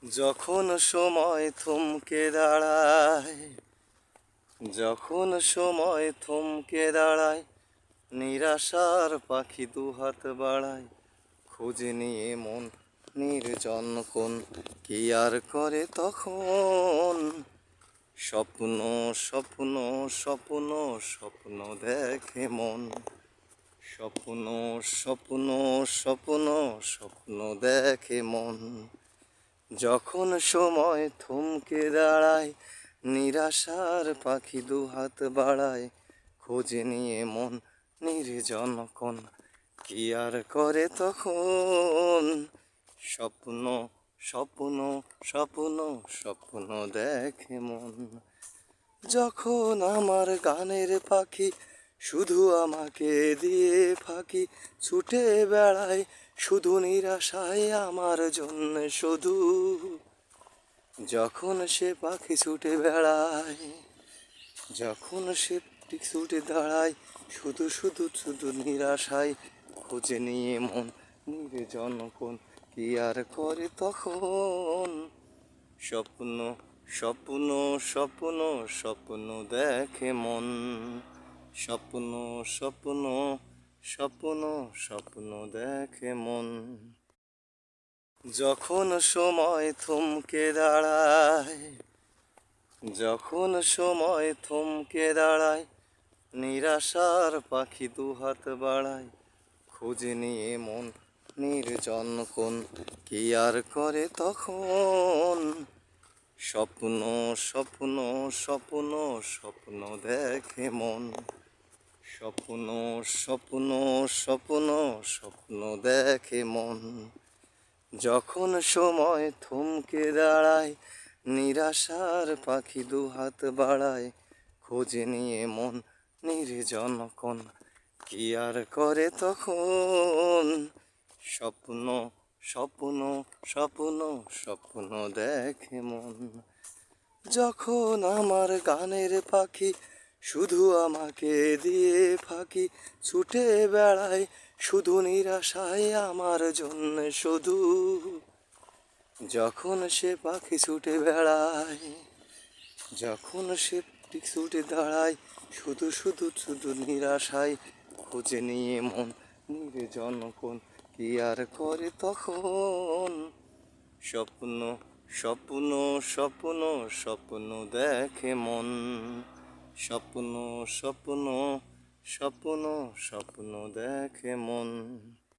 যখন সময় থমকে দাঁড়ায়, যখন সময় থমকে দাঁড়ায়, নিরাশার পাখি দুহাত বাড়ায়, খুঁজে নিয়ে মন নির্জন কোণ কি আর করে তখন। স্বপ্ন স্বপ্ন স্বপ্ন স্বপ্ন দেখে মন, স্বপ্ন স্বপ্ন স্বপ্ন স্বপ্ন দেখে মন। যখন সময় থমকে দাঁড়ায়, নিরাশার পাখি দুহাত বাড়ায়, খোঁজে নিয়ে মন নির্জন কোণ কি আর করে তখন। স্বপ্ন স্বপ্ন স্বপ্ন স্বপ্ন দেখে মন। যখন আমার গানের পাখি শুধু আমাকে দিয়ে ফাঁকি, ছুটে বেড়ায় শুধু নিরাশায় আমার জন্য শুধু। যখন সে পাখি ছুটে বেড়ায়, যখন সে ছুটে দাঁড়ায়, শুধু শুধু শুধু নিরাশায়, খুঁজে নিয়ে মন নির্জন কোণ কি আর করে তখন। স্বপ্ন স্বপ্ন স্বপ্ন স্বপ্ন দেখে মন, স্বপ্ন স্বপ্ন স্বপ্ন স্বপ্ন দেখে মন। যখন সময় থমকে দাঁড়ায়, যখন সময় থমকে দাঁড়ায়, নিরাশার পাখি দুহাত বাড়ায়, খুঁজে নিয়ে মন নির্জন কোণ কি আর করে তখন। স্বপ্ন স্বপ্ন স্বপ্ন স্বপ্ন দেখে মন, স্বপ্ন স্বপ্ন স্বপ্ন স্বপ্ন দেখে মন। যখন সময় থমকে দাঁড়ায়, নিরাশার পাখি দুহাত বাড়ায়, খোঁজে নিয়ে মন নির্জন কোণ কি আর করে তখন। স্বপ্ন স্বপ্ন স্বপ্ন স্বপ্ন দেখে মন। যখন আমার গানের পাখি শুধু আমাকে দিয়ে ফাঁকি, ছুটে বেড়ায় শুধু নিরাশায় আমার জন্য শুধু। যখন সে পাখি ছুটে বেড়ায়, যখন সে ছুটে দাঁড়ায়, শুধু শুধু শুধু নিরাশায়, খুঁজে নিয়ে মন নির্জন কোণ কি আর করে তখন। স্বপ্ন স্বপ্ন স্বপ্ন স্বপ্ন দেখে মন, স্বপ্ন স্বপ্ন স্বপ্ন স্বপ্ন দেখে মন।